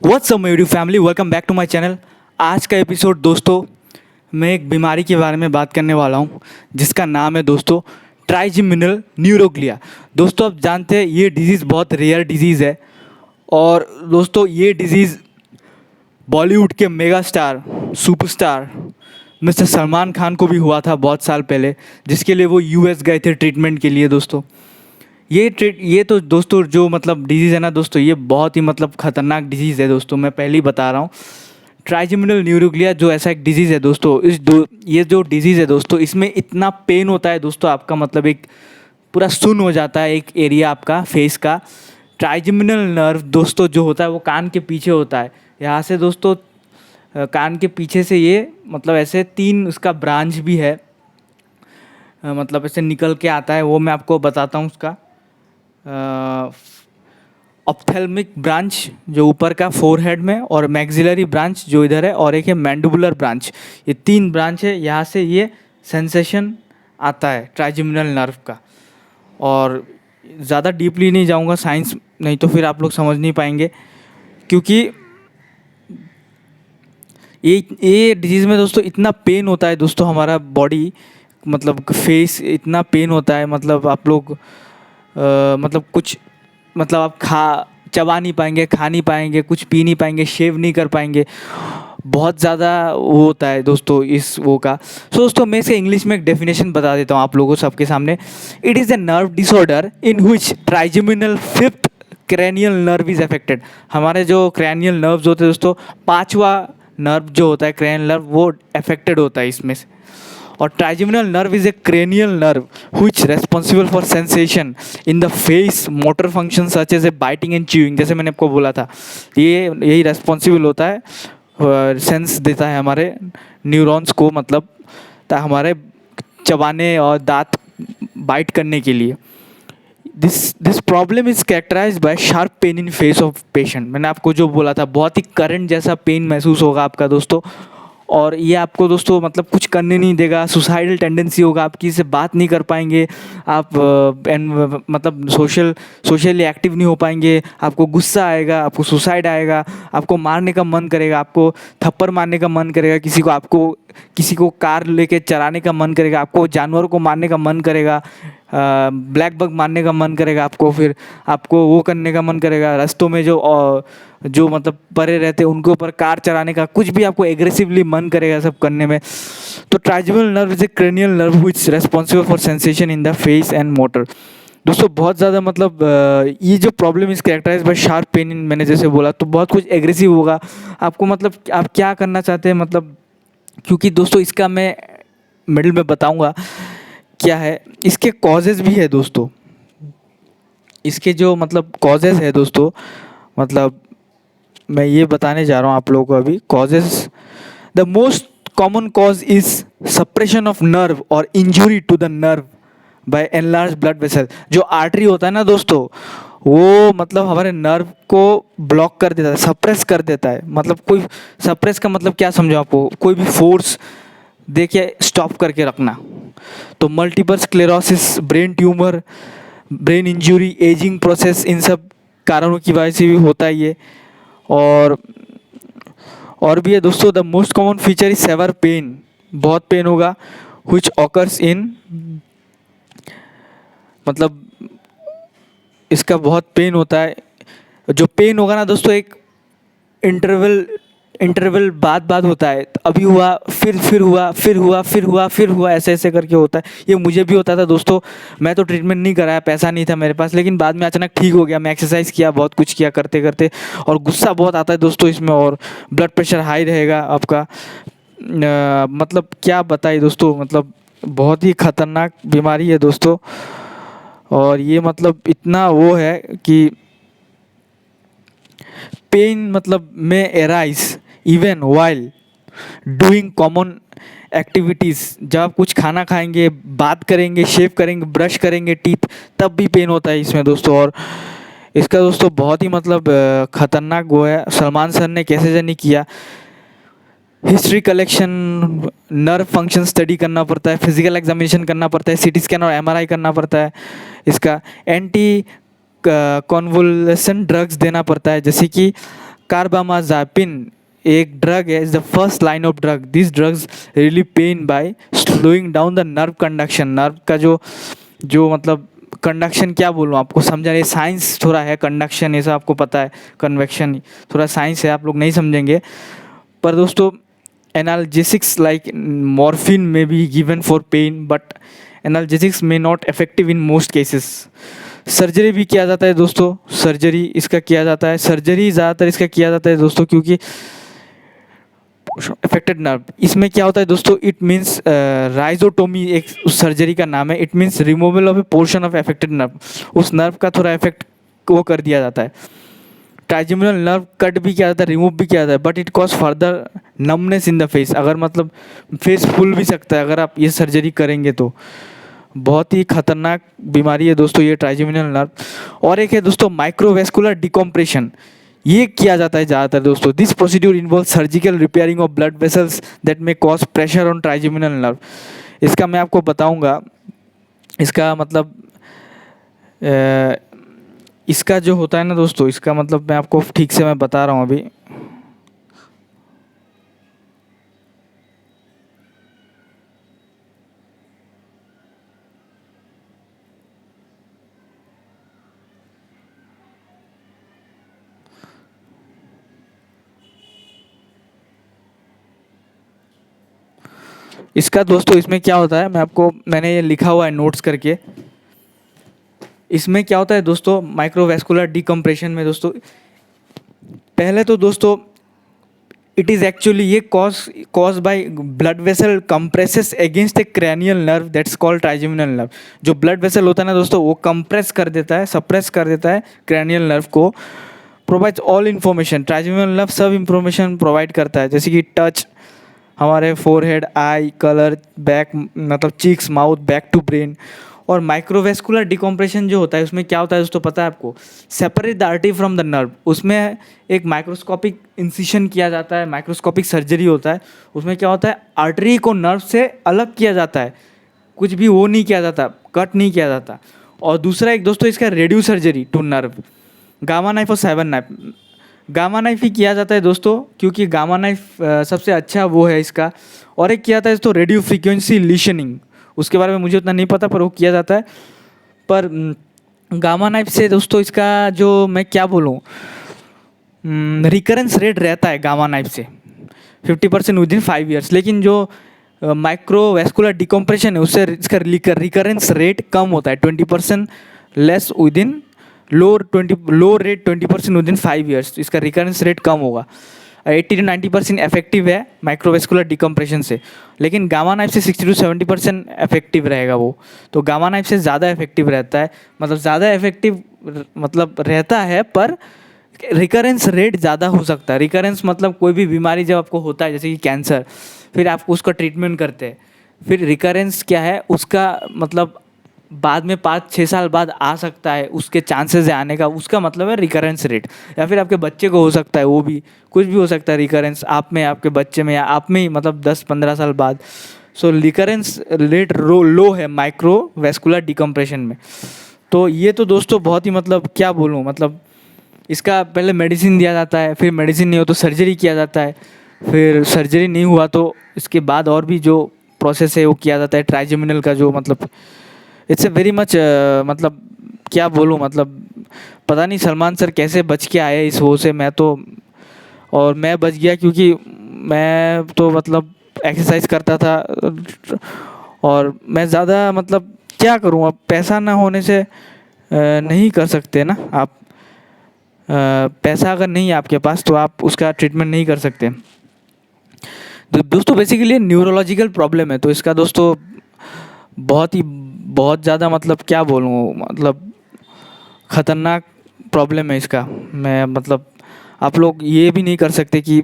What's up my YouTube family, welcome back to my channel. आज का episode दोस्तों, मैं एक बीमारी के बारे में बात करने वाला हूँ जिसका नाम है दोस्तों ट्राइजेमिनल न्यूरोग्लिया। दोस्तों आप जानते हैं ये डिज़ीज़ बहुत रेयर डिज़ीज़ है और दोस्तों ये डिज़ीज़ बॉलीवुड के mega star superstar mister Salman Khan को भी हुआ था बहुत साल पहले, जिसके लिए वो यूएस गए थे ट्रीटमेंट के लिए। दोस्तों ये तो दोस्तों जो मतलब डिजीज़ है ना दोस्तों, ये बहुत ही मतलब ख़तरनाक डिजीज़ है दोस्तों। मैं पहले ही बता रहा हूँ, ट्राइजेमिनल न्यूरोग्लिया जो ऐसा एक डिजीज़ है दोस्तों, ये जो डिजीज़ है दोस्तों, इसमें इतना पेन होता है दोस्तों, आपका मतलब एक पूरा सुन्न हो जाता है एक एरिया आपका फेस का। ट्राइजेमिनल नर्व दोस्तों जो होता है वो कान के पीछे होता है। यहाँ से दोस्तों कान के पीछे से ये मतलब ऐसे 3 उसका ब्रांच भी है, मतलब ऐसे निकल के आता है। वो मैं आपको बताता हूँ उसका। ऑप्थेल्मिक ब्रांच जो ऊपर का फोरहेड में, और मैक्सिलरी ब्रांच जो इधर है, और एक है मैंडिबुलर ब्रांच। ये 3 ब्रांच है, यहाँ से ये सेंसेशन आता है ट्राइजेमिनल नर्व का। और ज़्यादा डीपली नहीं जाऊँगा साइंस, नहीं तो फिर आप लोग समझ नहीं पाएंगे, क्योंकि ये डिजीज़ में दोस्तों इतना पेन होता है दोस्तों, हमारा बॉडी मतलब फेस इतना पेन होता है, मतलब आप लोग मतलब कुछ मतलब आप चबा नहीं पाएंगे, खा नहीं पाएंगे, कुछ पी नहीं पाएंगे, शेव नहीं कर पाएंगे। बहुत ज़्यादा वो होता है दोस्तों इस वो का। सो दोस्तों मैं इसके इंग्लिश में एक डेफिनेशन बता देता हूँ आप लोगों सबके सामने। It is a nerve disorder in which trigeminal fifth cranial nerve is affected. हमारे जो क्रैनियल नर्व्स होते हैं दोस्तों, 5वां नर्व जो होता है क्रैनियल नर्व, वो अफेक्टेड होता है इसमें से। और trigeminal nerve is a cranial nerve which responsible for sensation in the face, motor functions such as a biting and chewing। जैसे मैंने आपको बोला था, ये यही रेस्पॉन्सिबल होता है, सेंस देता है हमारे न्यूरॉन्स को, मतलब हमारे चबाने और दांत बाइट करने के लिए। This problem is characterised by sharp pain in face of patient. मैंने आपको जो बोला था, बहुत ही करंट जैसा पेन महसूस होगा आपका दोस्तों, और ये आपको दोस्तों मतलब कुछ करने नहीं देगा। सुसाइडल टेंडेंसी होगा आपकी, इससे बात नहीं कर पाएंगे आप, मतलब सोशली एक्टिव नहीं हो पाएंगे। आपको गुस्सा आएगा, आपको सुसाइड आएगा, आपको मारने का मन करेगा, आपको थप्पड़ मारने का मन करेगा, किसी को कार लेके चलाने का मन करेगा, आपको जानवरों को मारने का मन करेगा, ब्लैक बग मारने का मन करेगा आपको, फिर आपको वो करने का मन करेगा, रास्तों में जो मतलब परे रहते हैं उनके ऊपर कार चलाने का, कुछ भी आपको एग्रेसिवली मन करेगा सब करने में। तो trigeminal nerve is a cranial nerve which is responsible for sensation in the face and motor. दोस्तों बहुत ज़्यादा मतलब ये जो problem is characterise by sharp pain in, मैंने जैसे बोला, तो बहुत कुछ एग्रेसिव होगा आपको। मतलब आप क्या करना चाहते हैं, मतलब क्योंकि दोस्तों इसका मैं मिडिल में बताऊंगा क्या है। इसके कॉजेज़ भी है दोस्तों, इसके जो मतलब कॉजेज़ है दोस्तों, मतलब मैं ये बताने जा रहा हूँ आप लोगों को अभी causes. The most common cause is suppression of nerve और injury to the nerve by enlarge blood vessel. जो आर्टरी होता है ना दोस्तों, वो मतलब हमारे नर्व को ब्लॉक कर देता है, सप्रेस कर देता है। मतलब कोई सप्रेस का मतलब क्या समझो आपको, कोई भी फोर्स देखिए स्टॉप करके रखना। तो multiple sclerosis, brain tumour, brain injury, ageing process, इन सब कारणों की वजह से भी होता है ये। और भी है दोस्तों, the most common feature is severe pain. बहुत पेन होगा which occurs in, मतलब इसका बहुत पेन होता है। जो पेन होगा ना दोस्तों, एक इंटरवल बाद होता है। तो अभी हुआ, फिर हुआ, फिर हुआ, फिर हुआ, फिर हुआ, ऐसे ऐसे करके होता है। ये मुझे भी होता था दोस्तों। मैं तो ट्रीटमेंट नहीं कराया, पैसा नहीं था मेरे पास, लेकिन बाद में अचानक ठीक हो गया। मैं एक्सरसाइज किया, बहुत कुछ किया करते करते, और गुस्सा बहुत आता है दोस्तों इसमें, और ब्लड प्रेशर हाई रहेगा आपका। मतलब क्या बताइए दोस्तों, मतलब बहुत ही खतरनाक बीमारी है दोस्तों। और ये मतलब इतना वो है कि पेन मतलब में arise even while doing common activities. जब आप कुछ खाना खाएंगे, बात करेंगे, शेव करेंगे, ब्रश करेंगे टीथ, तब भी पेन होता है इसमें दोस्तों। और इसका दोस्तों बहुत ही मतलब ख़तरनाक वो है। सलमान सर ने कैसे जाने किया, history collection, nerve function study करना पड़ता है, फिजिकल एग्जामिनेशन करना पड़ता है, सीटी स्कैन और एमआरआई करना पड़ता है, इसका एंटी कॉन्वुलेशन ड्रग्स देना पड़ता है, जैसे कि कार्बामाज़ापिन एक ड्रग है, is the first line of drug. This drugs relieve pain by slowing down the nerve conduction. Nerve का जो जो मतलब कंडक्शन, क्या बोलूँ आपको, समझा नहीं, साइंस थोड़ा है, कंडक्शन ये सब आपको पता है, कन्वेक्शन थोड़ा साइंस है, आप लोग नहीं समझेंगे। पर दोस्तों analgesics like morphine may be given for pain, but analgesics may not effective in most cases. Surgery भी किया जाता है दोस्तों, सर्जरी इसका किया जाता है, सर्जरी ज़्यादातर इसका किया जाता है दोस्तों, क्योंकि अफेक्टेड नर्व, इसमें क्या होता है दोस्तों, इट मीन्स राइजोटोमी एक उस सर्जरी का नाम है। It means removal of A portion of affected nerve, उस नर्व का थोड़ा इफेक्ट वो कर दिया जाता है। ट्राइजेमिनल नर्व कट भी किया जाता है, रिमूव भी किया जाता है, but it cause further numbness in the face. अगर मतलब फेस फूल भी सकता है अगर आप ये सर्जरी करेंगे तो। बहुत ही खतरनाक बीमारी है दोस्तों ये ट्राइजेमिनल नर्व। और एक है दोस्तों माइक्रोवेस्कुलर डिकम्प्रेशन, ये किया जाता है ज़्यादातर दोस्तों। This procedure involve surgical repairing of blood vessels that may cause pressure on trigeminal nerve. इसका मैं आपको बताऊंगा, इसका मतलब इसका जो होता है ना दोस्तों, इसका मतलब मैं आपको ठीक से मैं बता रहा हूँ अभी। इसका दोस्तों इसमें क्या होता है, मैं आपको, मैंने ये लिखा हुआ है नोट्स करके। इसमें क्या होता है दोस्तों माइक्रोवेस्कुलर डिकम्प्रेशन में दोस्तों, पहले तो दोस्तों इट इज़ एक्चुअली ये cause by blood vessel compresses against A cranial nerve that's called trigeminal nerve. जो ब्लड वेसल होता है ना दोस्तों, वो कंप्रेस कर देता है, सप्रेस कर देता है क्रैनियल नर्व को। Provides all information, trigeminal nerve सब इन्फॉर्मेशन प्रोवाइड करता है, जैसे कि टच, हमारे फोरहेड, आई कलर, बैक मतलब cheeks, mouth, back to brain. और माइक्रोवेस्कुलर डिकम्प्रेशन जो होता है उसमें क्या होता है दोस्तों पता है आपको, separate the artery from the nerve. उसमें एक माइक्रोस्कोपिक इंसिशन किया जाता है, माइक्रोस्कोपिक सर्जरी होता है। उसमें क्या होता है, आर्टरी को नर्व से अलग किया जाता है, कुछ भी वो नहीं किया जाता, कट नहीं किया जाता। और दूसरा एक दोस्तों इसका radio surgery to nerve, gamma knife और साइबर नाइफ। गामा नाइफ ही किया जाता है दोस्तों, क्योंकि गामा नाइफ सबसे अच्छा वो है इसका। और एक किया जाता है दोस्तों रेडियो फ्रीक्वेंसी लीशनिंग, उसके बारे में मुझे उतना नहीं पता पर वो किया जाता है। पर गामा नाइफ से दोस्तों इसका जो मैं क्या बोलूँ, रिकरेंस रेट रहता है गामा नाइफ से 50% विद इन 5 ईयर्स। लेकिन जो माइक्रोवेस्कुलर डिकम्प्रेशन है उससे इसका रिकरेंस रेट कम होता है, 20% less with in low rate 20% with in 5 years. इसका रिकरेंस रेट कम होगा। 80 to 90% इफेक्टिव है माइक्रोवेस्कुलर डिकम्प्रेशन से, लेकिन गामा नाइफ से 60 to 70% इफेक्टिव रहेगा वो। तो गामा नाइफ से ज़्यादा इफेक्टिव रहता है, मतलब ज़्यादा इफेक्टिव मतलब रहता है, पर रिकरेंस रेट ज़्यादा हो सकता है। रिकरेंस मतलब कोई भी बीमारी जब आपको होता है, जैसे कि कैंसर, फिर आप उसका ट्रीटमेंट करते हैं, फिर रिकरेंस क्या है उसका मतलब बाद में 5-6 साल बाद आ सकता है, उसके चांसेस है आने का, उसका मतलब है रिकरेंस रेट। या फिर आपके बच्चे को हो सकता है, वो भी कुछ भी हो सकता है रिकरेंस, आप में, आपके बच्चे में, या आप में ही, मतलब 10-15 साल बाद। सो रिकरेंस रेट लो है माइक्रोवेस्कुलर डिकम्प्रेशन में। तो ये तो दोस्तों बहुत ही मतलब क्या बोलूँ, मतलब इसका पहले मेडिसिन दिया जाता है, फिर मेडिसिन नहीं हो तो सर्जरी किया जाता है, फिर सर्जरी नहीं हुआ तो इसके बाद और भी जो प्रोसेस है वो किया जाता है ट्राइजेमिनल का, जो मतलब इट्स ए वेरी मच मतलब क्या बोलूँ, मतलब पता नहीं सलमान सर कैसे बच के आए इस वो से। मैं तो, और मैं बच गया क्योंकि मैं तो मतलब एक्सरसाइज करता था, और मैं ज़्यादा मतलब क्या करूँ, अब पैसा ना होने से नहीं कर सकते ना आप। पैसा अगर नहीं है आपके पास तो आप उसका ट्रीटमेंट नहीं कर सकते। तो दोस्तों बेसिकली न्यूरोलॉजिकल प्रॉब्लम है, तो इसका दोस्तों बहुत ज़्यादा मतलब क्या बोलूँ, मतलब ख़तरनाक प्रॉब्लम है इसका। मैं मतलब आप लोग ये भी नहीं कर सकते कि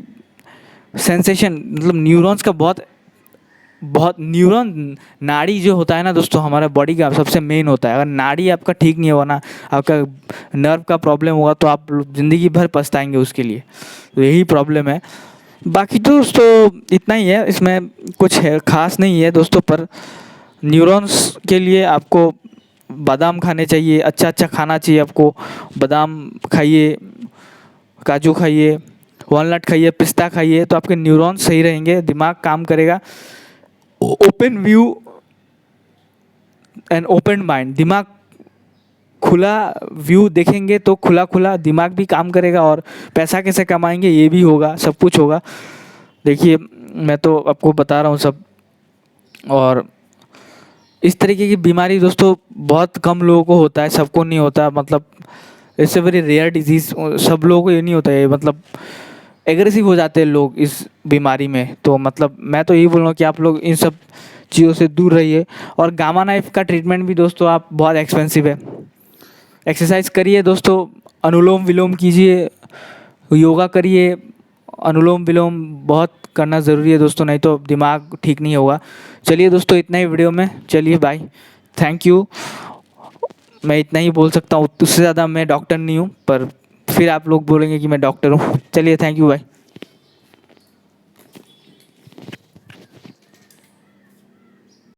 सेंसेशन, मतलब न्यूरॉन्स का बहुत न्यूरॉन, नाड़ी जो होता है ना दोस्तों हमारा बॉडी का सबसे मेन होता है। अगर नाड़ी आपका ठीक नहीं होगा ना, आपका नर्व का प्रॉब्लम होगा, तो आप ज़िंदगी भर पछताएंगे उसके लिए। तो यही प्रॉब्लम है। बाकी तो दोस्तों इतना ही है, इसमें कुछ है ख़ास नहीं है दोस्तों। पर न्यूरॉन्स के लिए आपको बादाम खाने चाहिए, अच्छा अच्छा खाना चाहिए आपको। बादाम खाइए, काजू खाइए, वॉलनट खाइए, पिस्ता खाइए, तो आपके न्यूरॉन्स सही रहेंगे, दिमाग काम करेगा। Open view and open mind, दिमाग खुला व्यू देखेंगे तो खुला खुला दिमाग भी काम करेगा, और पैसा कैसे कमाएंगे ये भी होगा, सब कुछ होगा। देखिए मैं तो आपको बता रहा हूँ सब। और इस तरीके की बीमारी दोस्तों बहुत कम लोगों को होता है, सबको नहीं होता, मतलब it's a very rare disease. सब लोगों को ये नहीं होता है, मतलब एग्रेसिव हो जाते हैं लोग इस बीमारी में। तो मतलब मैं तो यही बोल रहा हूँ कि आप लोग इन सब चीज़ों से दूर रहिए। और गामा नाइफ का ट्रीटमेंट भी दोस्तों आप बहुत एक्सपेंसिव है। एक्सरसाइज करिए दोस्तों, अनुलोम विलोम कीजिए, योगा करिए। अनुलोम विलोम बहुत करना ज़रूरी है दोस्तों, नहीं तो दिमाग ठीक नहीं होगा। चलिए दोस्तों इतना ही वीडियो में, चलिए बाय, थैंक यू। मैं इतना ही बोल सकता हूँ, उससे ज़्यादा मैं डॉक्टर नहीं हूँ, पर फिर आप लोग बोलेंगे कि मैं डॉक्टर हूँ। चलिए थैंक यू, बाय।